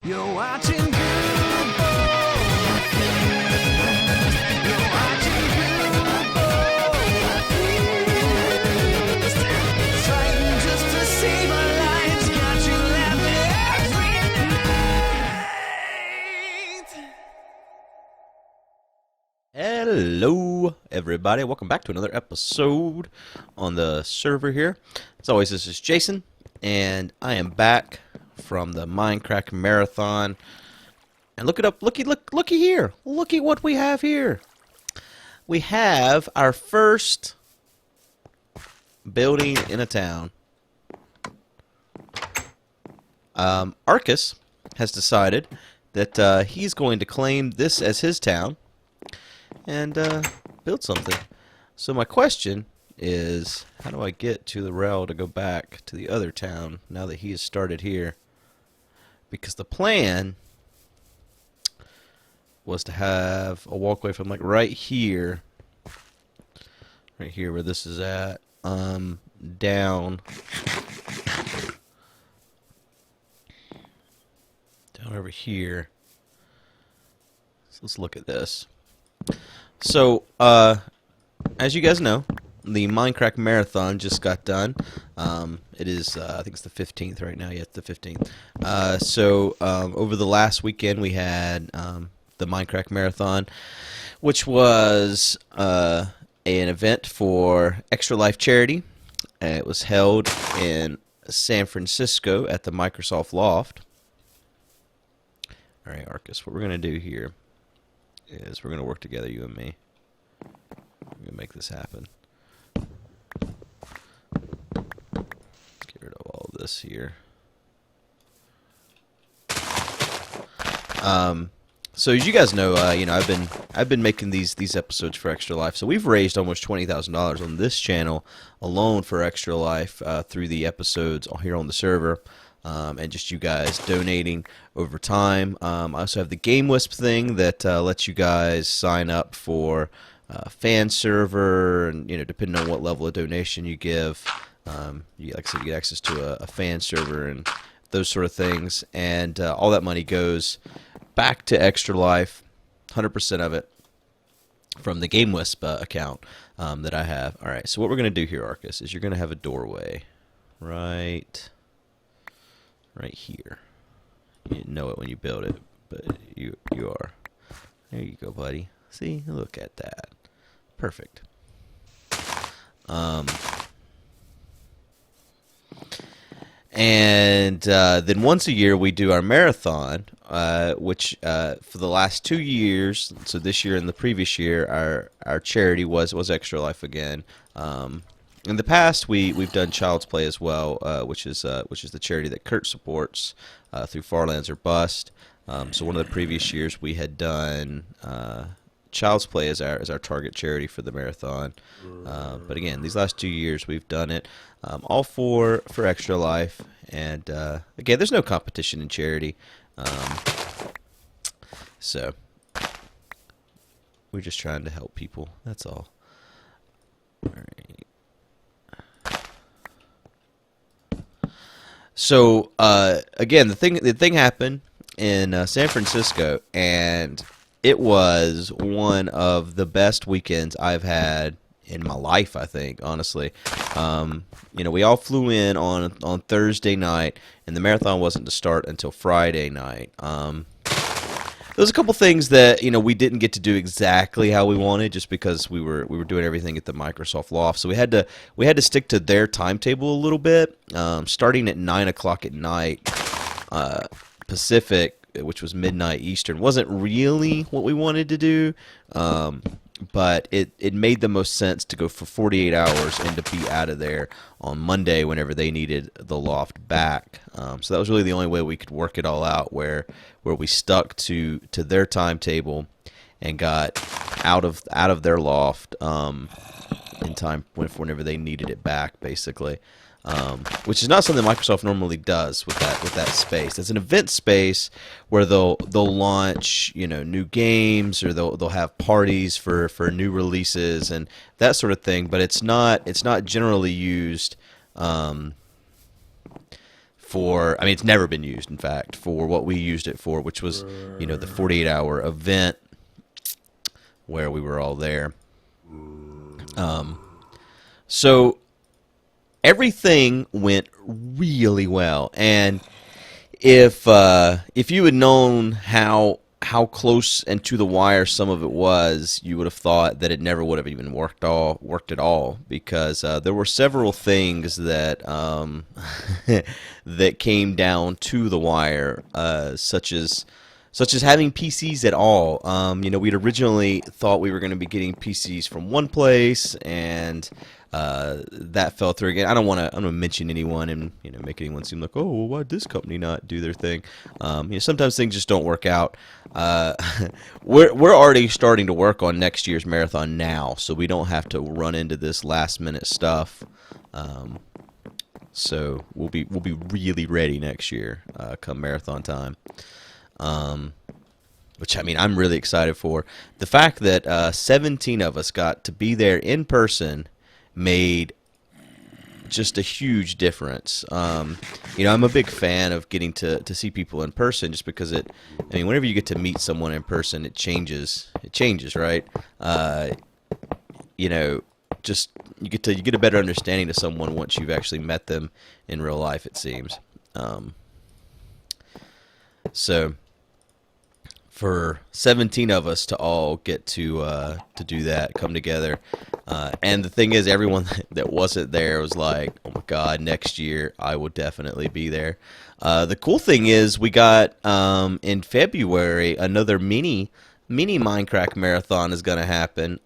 You're watching Guude. You're watching Guude. Trying just to save our lives. Got you laughing every night. Hello, everybody. Welcome back to another episode on the server here. As always, this is Jason, and I am back from the Mindcrack marathon. And look it up. Looky here. Looky what we have here. We have our first building in a town. Arcus has decided that he's going to claim this as his town and build something. So my question is, how do I get to the rail to go back to the other town now that he has started here? Because the plan was to have a walkway from like right here where this is at, down over here. So let's look at this. So, as you guys know, the Mindcrack marathon just got done. It is, I think it's the 15th right now. Yeah, it's the 15th. Over the last weekend, we had the Mindcrack marathon, which was an event for Extra Life charity. It was held in San Francisco at the Microsoft Loft. All right, Arcus, what we're going to do here is we're going to work together, you and me. We're going to make this happen. Get rid of all of this here. So as you guys know, I've been making these episodes for Extra Life. So we've raised almost $20,000 on this channel alone for Extra Life through the episodes here on the server. And just you guys donating over time. I also have the Game Wisp thing that lets you guys sign up for a fan server, and depending on what level of donation you give, like I said, you get access to a fan server and those sort of things. And all that money goes back to Extra Life, 100% of it from the Game Wisp account that I have. All right, so what we're going to do here, Arcus, is you're going to have a doorway right here. You didn't know it when you built it, but you are. There you go, buddy. See, look at that. Perfect. And then once a year we do our marathon, which for the last 2 years, so this year and the previous year, our charity was Extra Life again. In the past, we've done Child's Play as well, which is the charity that Kurt supports through Farlands or Bust. So one of the previous years we had done Child's Play as our target charity for the marathon. But again, these last 2 years we've done it all for Extra Life. And again, there's no competition in charity, so we're just trying to help people. That's all. All right. So again, the thing happened in San Francisco, and it was one of the best weekends I've had in my life, I think, honestly. We all flew in on Thursday night, and the marathon wasn't to start until Friday night. There's a couple things that we didn't get to do exactly how we wanted, just because we were doing everything at the Microsoft Loft. So we had to stick to their timetable a little bit, starting at 9 o'clock at night Pacific, which was midnight Eastern. Wasn't really what we wanted to do, but it made the most sense to go for 48 hours and to be out of there on Monday whenever they needed the loft back. So that was really the only way we could work it all out, where we stuck to their timetable and got out of their loft in time whenever they needed it back, basically. Which is not something Microsoft normally does with that space. It's an event space where they'll launch new games, or they'll have parties for new releases and that sort of thing. But it's not generally used for, I mean, it's never been used, in fact, for what we used it for, which was, you know, the 48-hour event where we were all there. So everything went really well, and if you had known how close and to the wire some of it was, you would have thought that it never would have even worked at all, because there were several things that that came down to the wire, such as having PCs at all. You know, we'd originally thought we were going to be getting PCs from one place, and that fell through again. I don't want to mention anyone and, you know, make anyone seem like, oh, well, why did this company not do their thing? You know, sometimes things just don't work out. We're already starting to work on next year's marathon now, so we don't have to run into this last minute stuff. So we'll be really ready next year, come marathon time. Which, I mean, I'm really excited for. The fact that 17 of us got to be there in person made just a huge difference. You know, I'm a big fan of getting to see people in person, just because I mean, whenever you get to meet someone in person, it changes, right? You know, just you get a better understanding of someone once you've actually met them in real life, it seems. So for 17 of us to all get to do that, come together, and the thing is, everyone that wasn't there was like, "Oh my God, next year I will definitely be there." The cool thing is, we got in February another mini Mindcrack marathon is going to happen.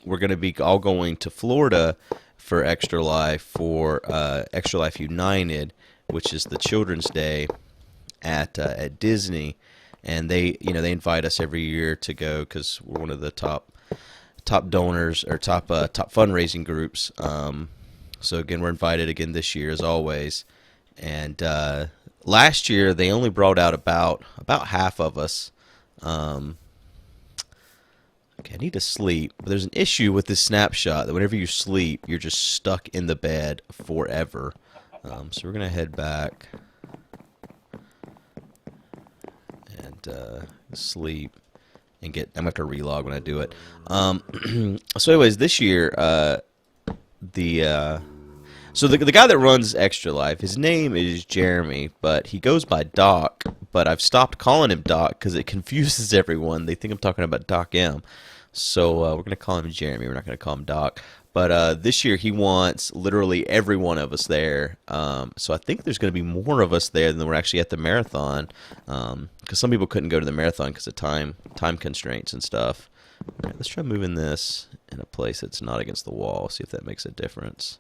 We're going to be all going to Florida for Extra Life, for Extra Life United, which is the Children's Day at Disney. And they invite us every year to go, because we're one of the top donors, or top fundraising groups. So again, we're invited again this year, as always. And last year they only brought out about half of us. Okay, I need to sleep, but there's an issue with this snapshot that whenever you sleep, you're just stuck in the bed forever. So we're gonna head back and sleep and I'm gonna have to relog when I do it. So anyways, this year, so the guy that runs Extra Life, his name is Jeremy, but he goes by Doc, but I've stopped calling him Doc because it confuses everyone. They think I'm talking about Doc M. So we're going to call him Jeremy. We're not going to call him Doc. But this year he wants literally every one of us there. So I think there's going to be more of us there than we're actually at the marathon, because some people couldn't go to the marathon because of time constraints and stuff. All right, let's try moving this in a place that's not against the wall. See if that makes a difference.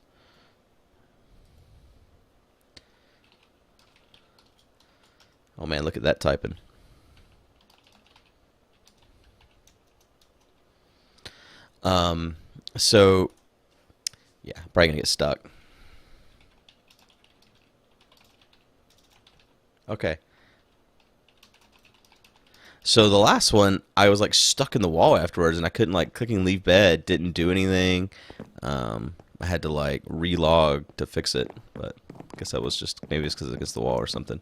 Oh man, look at that typing. So yeah, probably gonna get stuck. Okay. So the last one, I was like stuck in the wall afterwards, and I couldn't, like, clicking leave bed didn't do anything. I had to like relog to fix it, but I guess that was just, maybe it's because it's against the wall or something.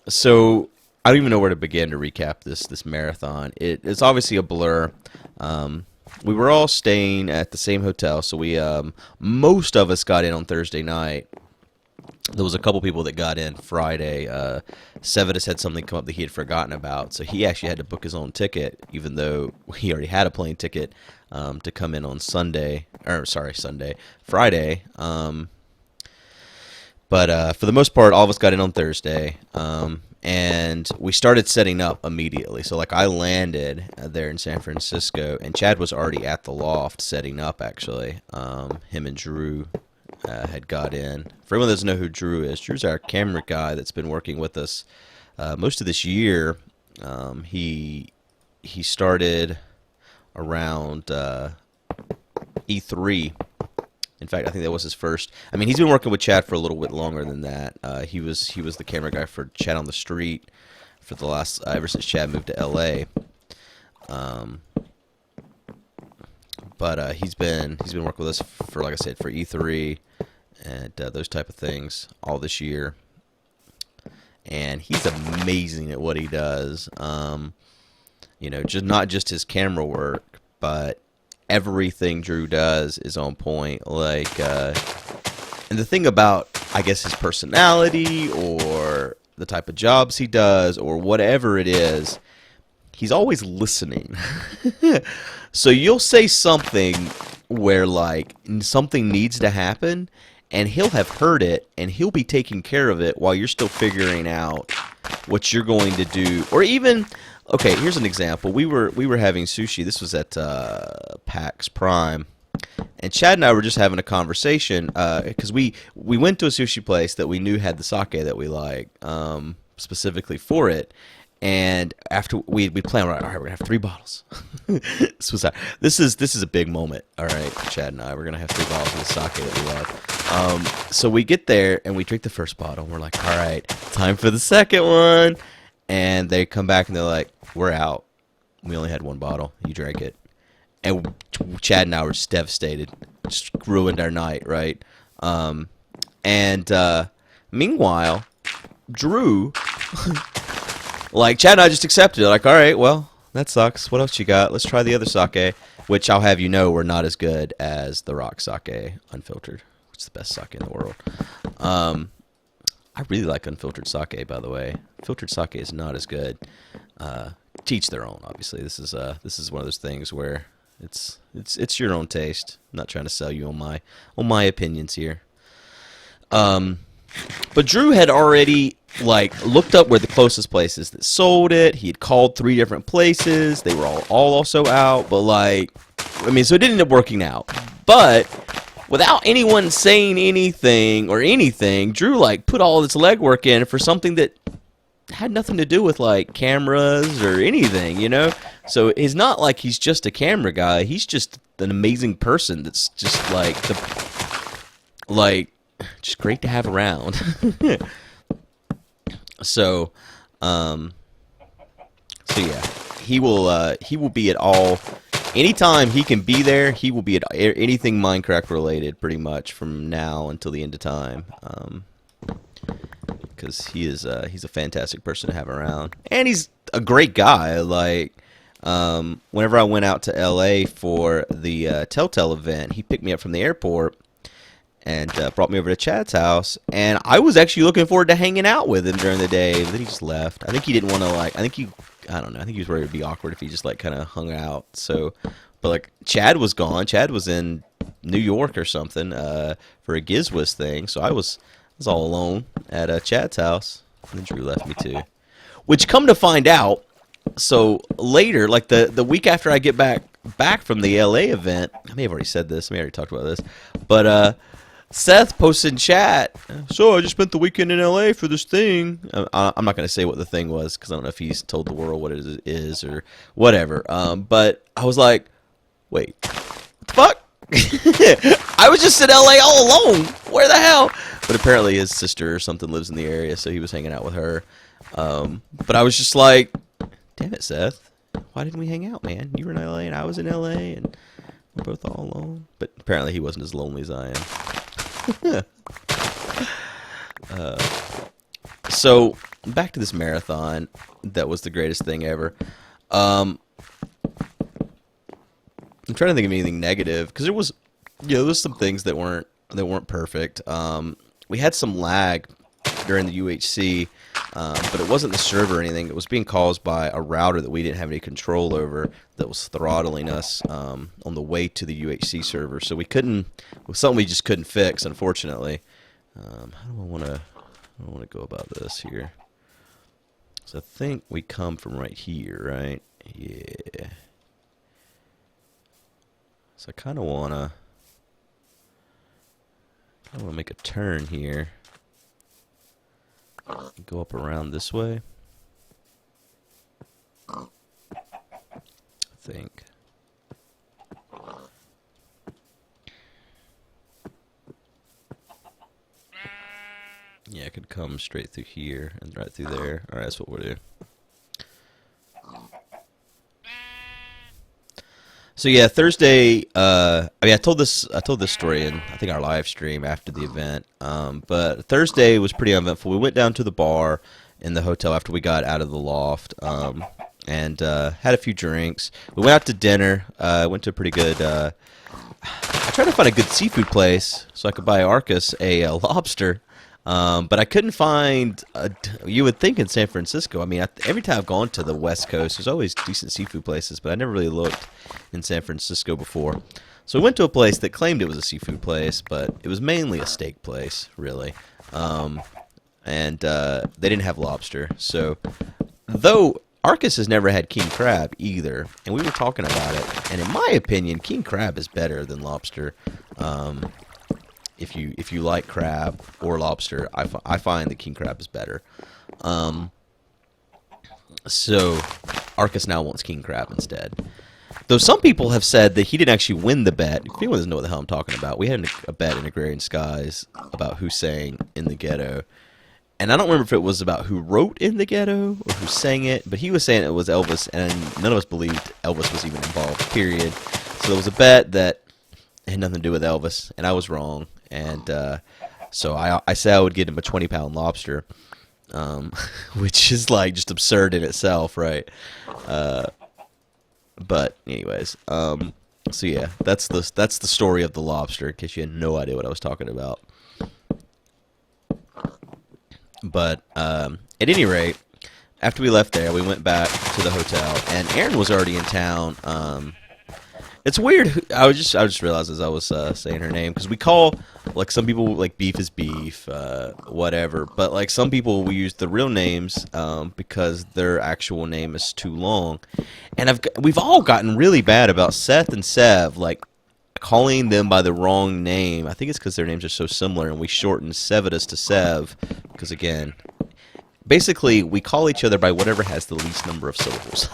So I don't even know where to begin to recap this marathon. It's obviously a blur. We were all staying at the same hotel, so we most of us got in on Thursday night. There was a couple people that got in Friday. Sevidus had something come up that he had forgotten about, so he actually had to book his own ticket, even though he already had a plane ticket, to come in on Friday. But for the most part, all of us got in on Thursday, and we started setting up immediately. So, like, I landed there in San Francisco, and Chad was already at the loft setting up, actually. Him and Drew had got in. For anyone that doesn't know who Drew is, Drew's our camera guy that's been working with us most of this year. He started around E3. In fact, I think that was his first. I mean, he's been working with Chad for a little bit longer than that. He was the camera guy for Chad on the Street for the last ever since Chad moved to LA. but he's been working with us for, like I said, for E3 and those type of things all this year. And he's amazing at what he does. You know, just not just his camera work, but everything Drew does is on point. Like, and the thing about, I guess, his personality or the type of jobs he does or whatever it is, he's always listening. So you'll say something where, like, something needs to happen, and he'll have heard it, and he'll be taking care of it while you're still figuring out what you're going to do. Or even, okay, here's an example. We were having sushi. This was at PAX Prime, and Chad and I were just having a conversation because we went to a sushi place that we knew had the sake that we like, specifically for it. And after we planned, all right, we're gonna have 3 bottles. This is a big moment. All right, Chad and I, we're gonna have 3 bottles of the sake that we love. So we get there and we drink the first bottle. And we're like, all right, time for the second one. And they come back and they're like, we're out. We only had 1 bottle. You drank it. And Chad and I were just devastated. Just ruined our night, right? Meanwhile, Drew. Like, Chad and I just accepted it. Like, all right, well, that sucks. What else you got? Let's try the other sake, which I'll have you know were not as good as the Rock sake unfiltered, which is the best sake in the world. I really like unfiltered sake, by the way. Filtered sake is not as good. To each their own, obviously. This is one of those things where it's your own taste. I'm not trying to sell you on my opinions here. But Drew had already, like, looked up where the closest places that sold it. He had called 3 different places. They were all also out. But, like, I mean, so it didn't end up working out. But without anyone saying anything, Drew, like, put all this legwork in for something that had nothing to do with, like, cameras or anything, you know? So it's not like he's just a camera guy. He's just an amazing person that's just, just great to have around. So yeah, he will be at all. Anytime he can be there, he will be at anything Mindcrack related, pretty much from now until the end of time. Because he's a fantastic person to have around, and he's a great guy. Like, whenever I went out to LA for the Telltale event, he picked me up from the airport and brought me over to Chad's house, and I was actually looking forward to hanging out with him during the day, but then he just left. I think he didn't want to, like, I think he was worried it'd be awkward if he just, like, kind of hung out. So, but, like, Chad was gone. Chad was in New York or something for a Gizwiz thing, so I was all alone at Chad's house, and then Drew left me too. Which, come to find out, so later, like the week after I get back from the LA event, I may have already said this, I may have already talked about this, but Seth posted in chat, so I just spent the weekend in LA for this thing. I'm not going to say what the thing was, because I don't know if he's told the world what it is or whatever. But I was like, wait, what the fuck? I was just in LA all alone. Where the hell? But apparently his sister or something lives in the area, so he was hanging out with her. But I was just like, damn it, Seth. Why didn't we hang out, man? You were in LA and I was in LA, and we're both all alone. But apparently he wasn't as lonely as I am. So back to this marathon that was the greatest thing ever. I'm trying to think of anything negative, because there was some things that weren't perfect. We had some lag during the UHC, but it wasn't the server or anything. It was being caused by a router that we didn't have any control over that was throttling us on the way to the UHC server. So it was something we just couldn't fix, unfortunately. How do I want to go about this here? So I think we come from right here, right? Yeah. So I kind of want to make a turn here. Go up around this way. I think. Yeah, I could come straight through here and right through there. Alright, that's what we'll do. So yeah, Thursday. I mean, I told this story in I think our live stream after the event. But Thursday was pretty uneventful. We went down to the bar in the hotel after we got out of the loft, and had a few drinks. We went out to dinner. Went to a pretty good. I tried to find a good seafood place so I could buy Arcus a lobster. But I couldn't find. You would think in San Francisco. I mean, every time I've gone to the West Coast, there's always decent seafood places, but I never really looked in San Francisco before. So we went to a place that claimed it was a seafood place, but it was mainly a steak place, really. And they didn't have lobster. So, though Arcus has never had king crab either, and we were talking about it, and in my opinion, king crab is better than lobster. If you like crab or lobster, I find that king crab is better. So Arcus now wants king crab instead. Though some people have said that he didn't actually win the bet. If anyone doesn't know what the hell I'm talking about, we had a bet in Agrarian Skies about who sang In the Ghetto. And I don't remember if it was about who wrote In the Ghetto or who sang it, but he was saying it was Elvis, and none of us believed Elvis was even involved, period. So there was a bet that had nothing to do with Elvis, and I was wrong. And so I said I would get him a 20-pound lobster, which is like just absurd in itself, right? But anyways, so yeah, that's the story of the lobster. In case you had no idea what I was talking about. But at any rate, after we left there, we went back to the hotel, and Erin was already in town. It's weird. I just realized as I was saying her name, because we call, like, some people, like, beef is beef, whatever. But, like, some people, we use the real names because their actual name is too long. And we've all gotten really bad about Seth and Sev, like, calling them by the wrong name. I think it's because their names are so similar, and we shorten Sevidus to Sev, because, again, basically, we call each other by whatever has the least number of syllables.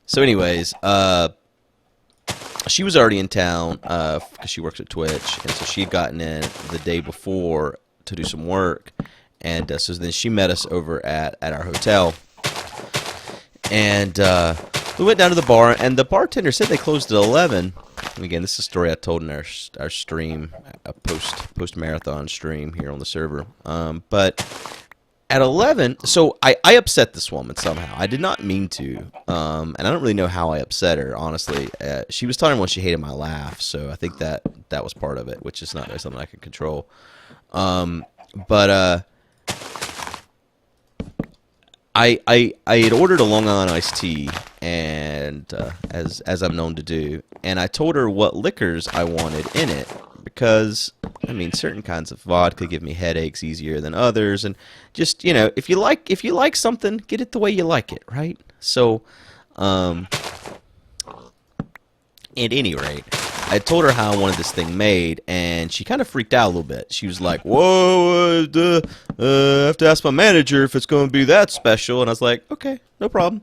So anyways, she was already in town because she works at Twitch, and so she had gotten in the day before to do some work, and so then she met us over at our hotel, and we went down to the bar, and the bartender said they closed at 11. And again, this is a story I told in our stream, a post-marathon stream here on the server, but at 11, so I upset this woman somehow. I did not mean to, and I don't really know how I upset her, honestly. She was telling me when she hated my laugh, so I think that was part of it, which is not really something I can control. But I had ordered a Long Island iced tea, and as I'm known to do, and I told her what liquors I wanted in it, because I mean, certain kinds of vodka give me headaches easier than others, and just, you know, if you like something, get it the way you like it, right? So, at any rate, I told her how I wanted this thing made, and she kind of freaked out a little bit. She was like, "Whoa, I have to ask my manager if it's going to be that special," and I was like, "Okay, no problem."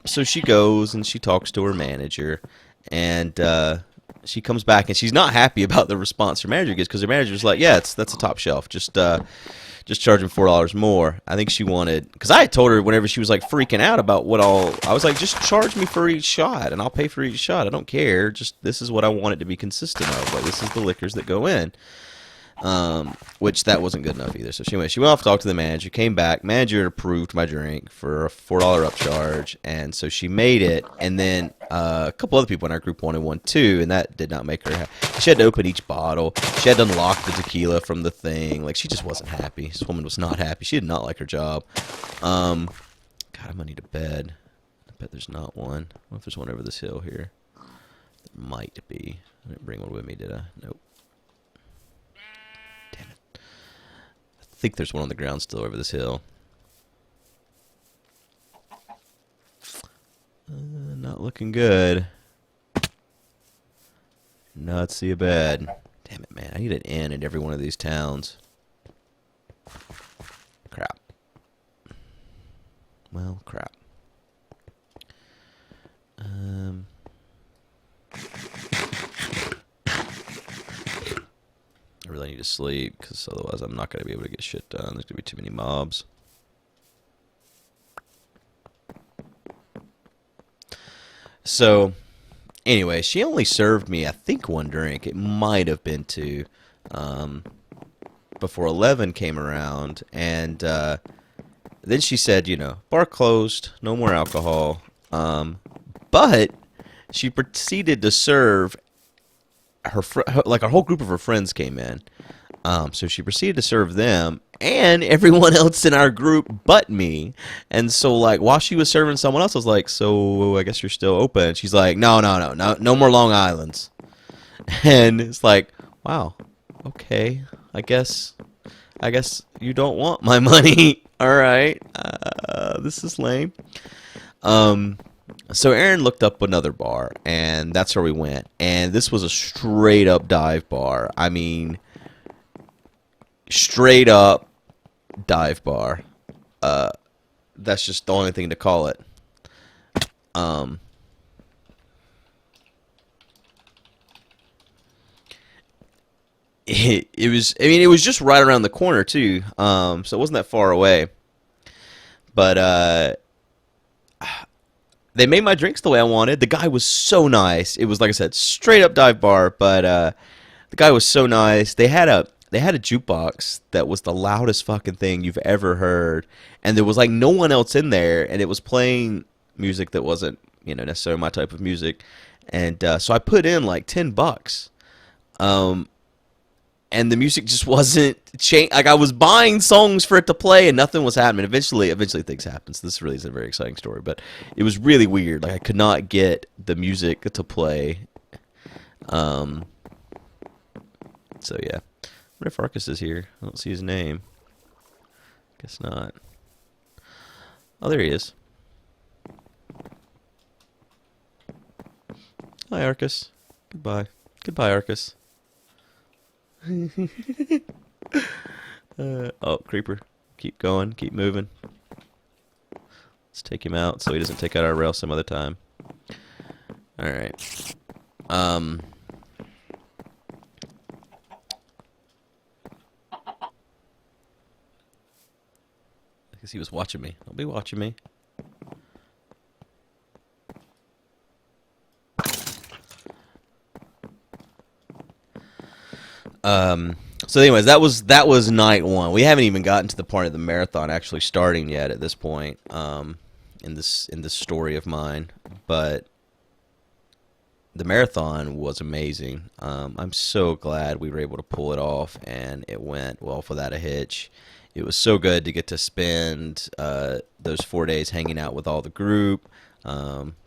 So she goes and she talks to her manager, and she comes back, and she's not happy about the response her manager gets, because her manager's like, "Yeah, that's a top shelf. Just charge him $4 more." I think she wanted, because I had told her whenever she was like freaking out about I was like, "Just charge me for each shot, and I'll pay for each shot. I don't care. Just this is what I want it to be consistent of. Like, this is the liquors that go in." Which that wasn't good enough either. So she went off to talk to the manager, came back, manager approved my drink for a $4 upcharge, and so she made it, and then a couple other people in our group wanted one too, and that did not make her happy. She had to open each bottle, she had to unlock the tequila from the thing, like, she just wasn't happy. This woman was not happy. She did not like her job. God, I'm gonna need a bed. I bet there's not one. I don't know if there's one over this hill here. There might be. I didn't bring one with me, did I? Nope. I think there's one on the ground still over this hill. Not looking good. Not see a bed. Damn it, man. I need an inn in every one of these towns. Crap. Well, crap. I really need to sleep, because otherwise I'm not going to be able to get shit done. There's going to be too many mobs. So anyway, she only served me, I think, one drink. It might have been two. Before 11 came around, and then she said, bar closed, no more alcohol. But she proceeded to serve like a whole group of her friends came in. So she proceeded to serve them and everyone else in our group but me. And so, like, while she was serving someone else, I was like, so I guess you're still open. She's like, no more Long Islands. And it's like, wow, okay, I guess you don't want my money. All right, this is lame. So Aaron looked up another bar, and that's where we went. And this was a straight up dive bar. I mean, straight up dive bar. That's just the only thing to call it. It was, I mean, it was just right around the corner too. So it wasn't that far away. But they made my drinks the way I wanted. The guy was so nice. It was, like I said, straight up dive bar, but the guy was so nice. They had a jukebox that was the loudest fucking thing you've ever heard, and there was like no one else in there, and it was playing music that wasn't, necessarily my type of music. And so I put in like $10. And the music just wasn't like, I was buying songs for it to play and nothing was happening. Eventually things happened. So this really is a very exciting story, but it was really weird. Like, I could not get the music to play. So yeah. What if Arcus is here? I don't see his name. Guess not. Oh, there he is. Hi, Arcus. Goodbye. Goodbye, Arcus. Oh, creeper. Keep going. Keep moving. Let's take him out so he doesn't take out our rail some other time. Alright. I guess he was watching me. Don't be watching me. So anyways, that was night one. We haven't even gotten to the part of the marathon actually starting yet at this point, in this story of mine. But the marathon was amazing. I'm so glad we were able to pull it off, and it went well without a hitch. It was so good to get to spend those 4 days hanging out with all the group,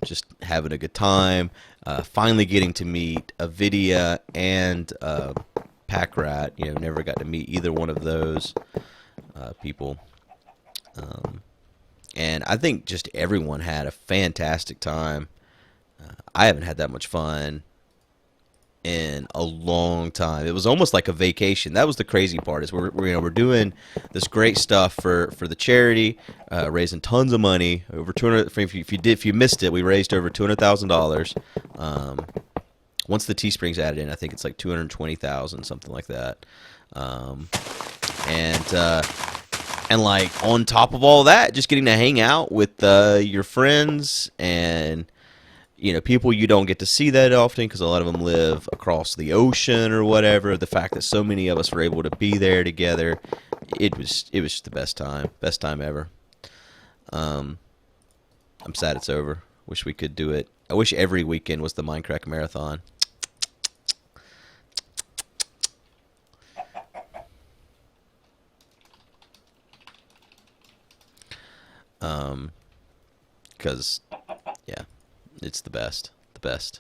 just having a good time. Finally getting to meet Avidia and Pack Rat. Never got to meet either one of those people. And I think just everyone had a fantastic time. I haven't had that much fun in a long time. It was almost like a vacation. That was the crazy part, is we're doing this great stuff for the charity, raising tons of money, over 200. If you missed it, we raised over $200,000. Once the Teesprings added in, I think it's like 220,000, something like that. And like, on top of all that, just getting to hang out with your friends and people you don't get to see that often, because a lot of them live across the ocean or whatever. The fact that so many of us were able to be there together, it was just the best time ever. I'm sad it's over. Wish we could do it. I wish every weekend was the Mindcrack marathon. Because, yeah, it's the best. The best.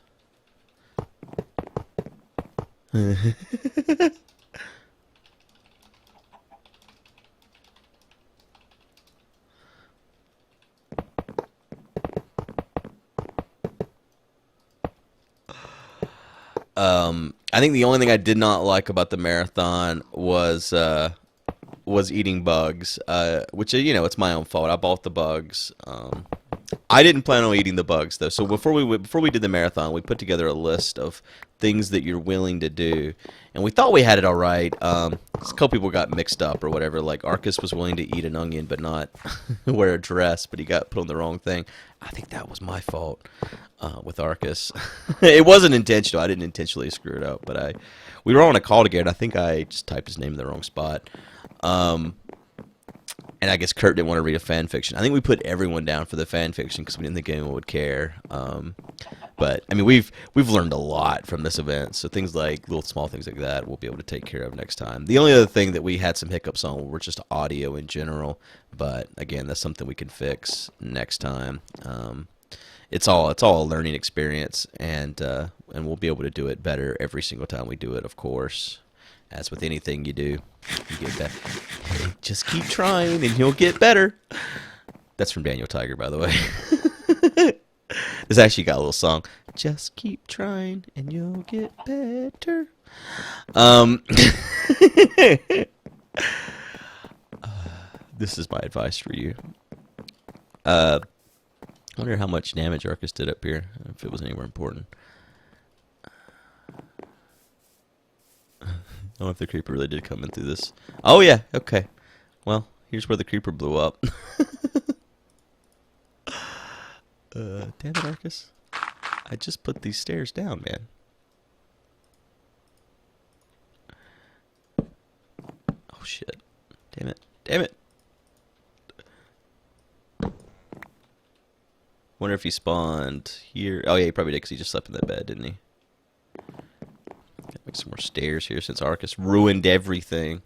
I think the only thing I did not like about the marathon was eating bugs, which, it's my own fault. I bought the bugs. I didn't plan on eating the bugs though. So before we did the marathon, we put together a list of things that you're willing to do, and we thought we had it all right. A couple people got mixed up or whatever. Like Arcus was willing to eat an onion but not wear a dress, but he got put on the wrong thing. I think that was my fault with Arcus. It wasn't intentional. I didn't intentionally screw it up, but we were on a call together, and I think I just typed his name in the wrong spot. And I guess Kurt didn't want to read a fan fiction. I think we put everyone down for the fan fiction because we didn't think anyone would care. But I mean, we've learned a lot from this event. So things like little small things like that, we'll be able to take care of next time. The only other thing that we had some hiccups on were just audio in general. But again, that's something we can fix next time. It's all a learning experience, and we'll be able to do it better every single time we do it. Of course, as with anything you do, you get better. Hey, just keep trying, and you'll get better. That's from Daniel Tiger, by the way. This actually got a little song. Just keep trying, and you'll get better. This is my advice for you. I wonder how much damage Arcus did up here, if it was anywhere important. I don't know if the creeper really did come in through this. Oh, yeah, okay. Well, here's where the creeper blew up. Damn it, Arcus. I just put these stairs down, man. Oh, shit. Damn it. Damn it. Wonder if he spawned here. Oh, yeah, he probably did because he just slept in that bed, didn't he? Gotta make some more stairs here since Arcus ruined everything.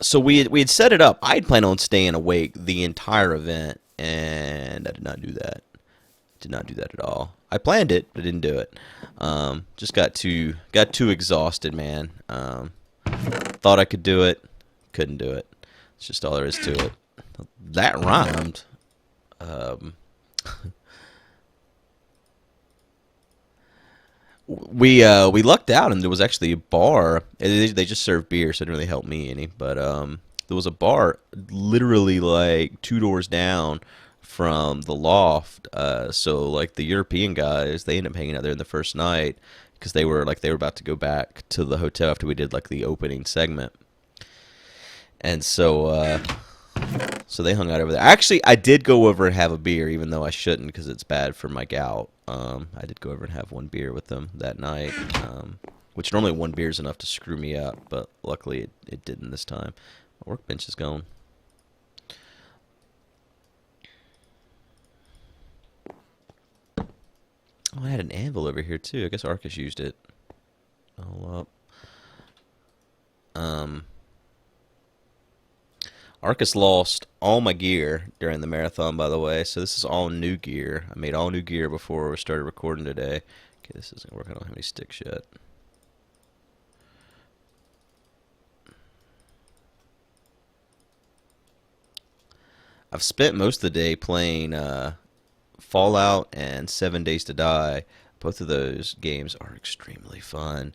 So we had set it up. I had planned on staying awake the entire event, and I did not do that. Did not do that at all. I planned it, but didn't do it. Just got too exhausted, man. Thought I could do it, couldn't do it. It's just all there is to it. That rhymed. We lucked out, and there was actually a bar. They just served beer, so it didn't really help me any. But there was a bar literally like 2 doors down from the loft. So like the European guys, they ended up hanging out there in the first night because they were about to go back to the hotel after we did like the opening segment. And so they hung out over there. Actually, I did go over and have a beer, even though I shouldn't because it's bad for my gout. I did go over and have one beer with them that night, which normally one beer is enough to screw me up, but luckily it didn't this time. My workbench is gone. Oh, I had an anvil over here too. I guess Arcus used it. All up. Arcus lost all my gear during the marathon, by the way, so this is all new gear. I made all new gear before we started recording today. Okay, this isn't working. I don't have any sticks yet. I've spent most of the day playing Fallout and 7 Days to Die. Both of those games are extremely fun.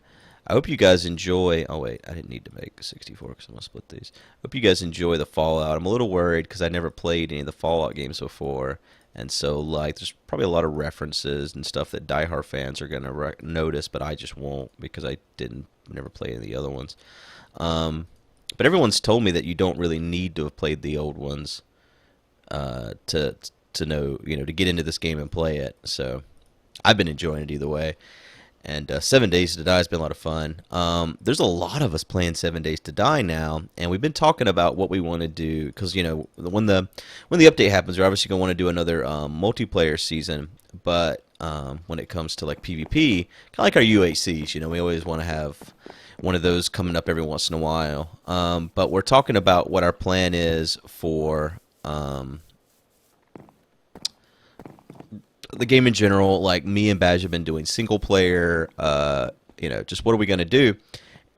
I hope you guys enjoy... Oh, wait. I didn't need to make 64 because I'm going to split these. I hope you guys enjoy the Fallout. I'm a little worried because I never played any of the Fallout games before. And so, like, there's probably a lot of references and stuff that diehard fans are going to notice, but I just won't because I never played any of the other ones. But everyone's told me that you don't really need to have played the old ones to know, to get into this game and play it. So I've been enjoying it either way. And 7 Days to Die has been a lot of fun. There's a lot of us playing 7 Days to Die now, and we've been talking about what we want to do because when the update happens, we're obviously going to want to do another multiplayer season. But when it comes to like PvP, kind of like our UACs, we always want to have one of those coming up every once in a while. But we're talking about what our plan is for the game in general. Like me and Badge have been doing single player, just what are we going to do?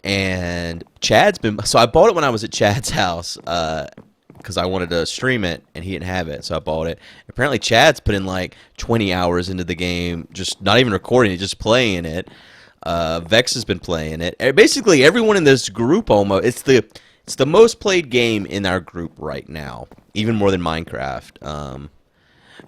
And Chad's been, so I bought it when I was at Chad's house because I wanted to stream it and he didn't have it, so I bought it. Apparently Chad's put in like 20 hours into the game, just not even recording it, just playing it. Vex has been playing it. Basically, everyone in this group almost. It's the most played game in our group right now, even more than Minecraft.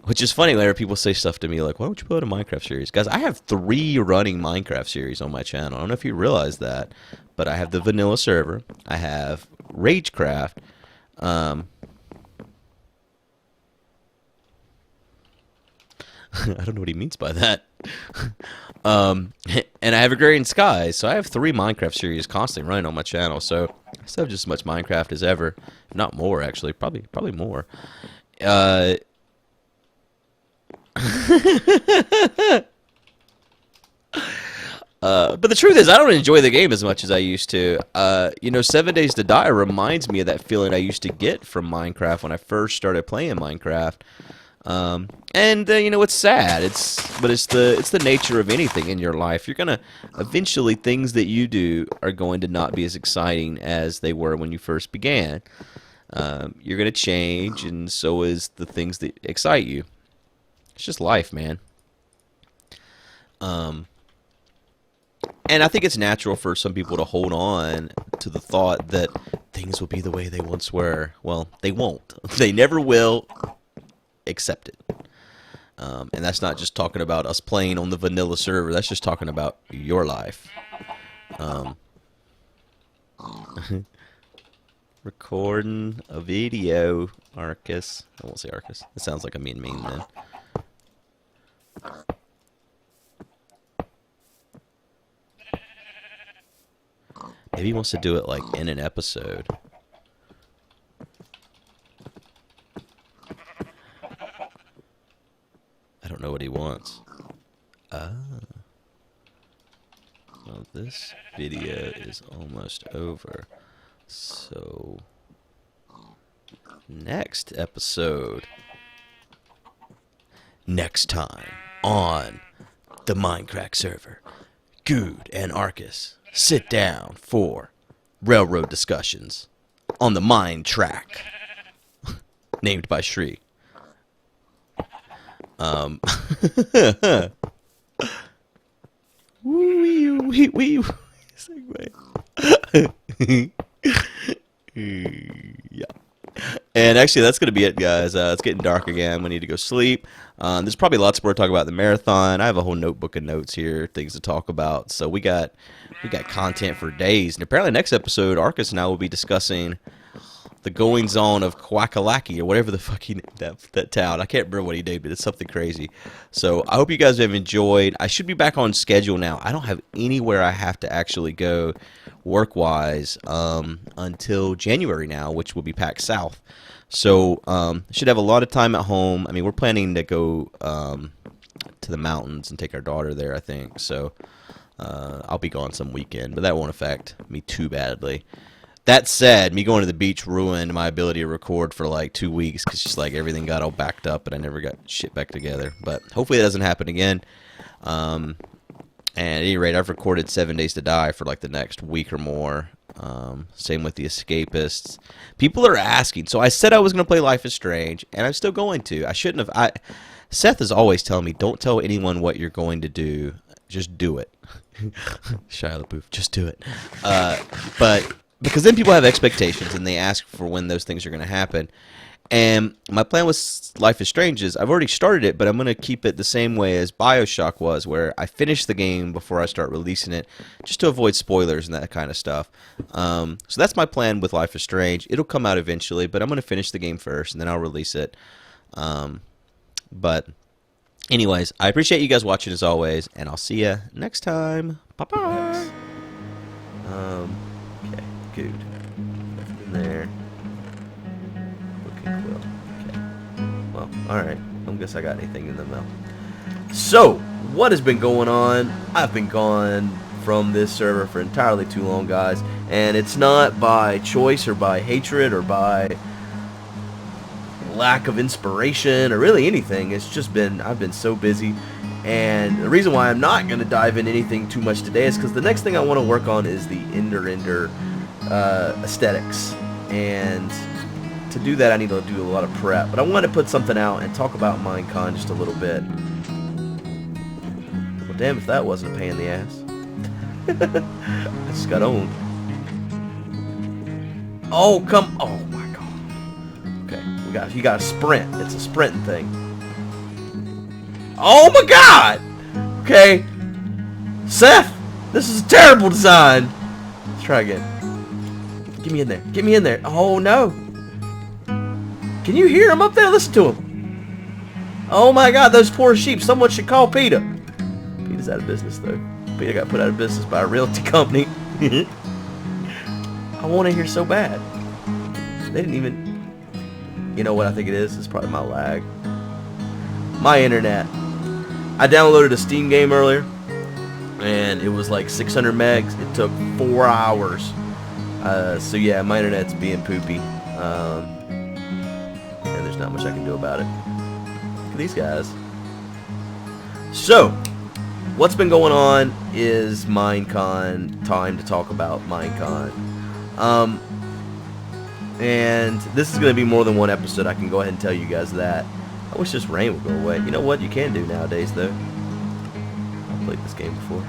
Which is funny whenever people say stuff to me like, "Why don't you play a Minecraft series?" Guys, I have 3 running Minecraft series on my channel. I don't know if you realize that, but I have the vanilla server. I have Ragecraft. I don't know what he means by that. And I have Agrarian Skies, so I have 3 Minecraft series constantly running on my channel. So I still have just as much Minecraft as ever, if not more actually, probably more. But the truth is, I don't enjoy the game as much as I used to. 7 Days to Die reminds me of that feeling I used to get from Minecraft when I first started playing Minecraft. It's sad. It's the nature of anything in your life. You're gonna eventually things that you do are going to not be as exciting as they were when you first began. You're gonna change, and so is the things that excite you. It's just life, man. And I think it's natural for some people to hold on to the thought that things will be the way they once were. Well, they won't. They never will. Accept it. And that's not just talking about us playing on the vanilla server. That's just talking about your life. Recording a video, Arcus. I won't say Arcus. It sounds like a mean man. Maybe he wants to do it like in an episode. I don't know what he wants. Well, this video is almost over. So, next episode. Next time on the Mindcrack server, Guude and Arcus sit down for railroad discussions on the Mind Track, named by Shri. Wee segue. Yeah. And actually, that's going to be it, guys. It's getting dark again. We need to go sleep. There's probably lots more to talk about the marathon. I have a whole notebook of notes here, things to talk about. So we got content for days. And apparently, next episode, Arcus and I will be discussing the goings on of Quackalaki or whatever the fuck that town. I can't remember what he did, but it's something crazy. So I hope you guys have enjoyed. I should be back on schedule now. I don't have anywhere I have to actually go work-wise until January now, which will be PAX South. So should have a lot of time at home. I mean, we're planning to go to the mountains and take our daughter there, I think. So I'll be gone some weekend, but that won't affect me too badly. That said, me going to the beach ruined my ability to record for like 2 weeks because just like everything got all backed up and I never got shit back together. But hopefully that doesn't happen again. And at any rate, I've recorded 7 Days to Die for like the next week or more. Same with The Escapists. People are asking. So I said I was going to play Life is Strange, and I'm still going to. I shouldn't have. Seth is always telling me, don't tell anyone what you're going to do. Just do it. Shia LaBeouf, just do it. But because then people have expectations, and they ask for when those things are going to happen. And my plan with Life is Strange is I've already started it, but I'm going to keep it the same way as BioShock was, where I finish the game before I start releasing it, just to avoid spoilers and that kind of stuff. So that's my plan with Life is Strange. It'll come out eventually, but I'm going to finish the game first, and then I'll release it. But anyways, I appreciate you guys watching as always, and I'll see you next time. Bye-bye. Okay, good. Nothing there. Okay, cool. Okay. Well, alright. I don't guess I got anything in the mail. So, what has been going on? I've been gone from this server for entirely too long, guys. And it's not by choice or by hatred or by lack of inspiration or really anything. It's just been, I've been so busy. And the reason why I'm not going to dive in anything too much today is because the next thing I want to work on is the Ender aesthetics. And to do that, I need to do a lot of prep. But I want to put something out and talk about Minecon just a little bit. Well, damn if that wasn't a pain in the ass. I just got owned. Oh, come. Oh, my God. Okay, you got to sprint. It's a sprinting thing. Oh, my God. Okay. Seth, this is a terrible design. Let's try again. Get me in there. Get me in there. Oh, no. Can you hear him up there? Listen to him. Oh, my God, those poor sheep. Someone should call PETA. PETA's out of business, though. PETA got put out of business by a realty company. I want to hear so bad. They didn't even... You know what I think it is? It's probably my lag. My internet. I downloaded a Steam game earlier, and it was like 600 megs. It took 4 hours. So yeah, my internet's being poopy. And there's not much I can do about it. Look at these guys. So, what's been going on is Minecon. Time to talk about Minecon. And this is going to be more than one episode. I can go ahead and tell you guys that. I wish this rain would go away. You know what you can do nowadays, though? I've played this game before.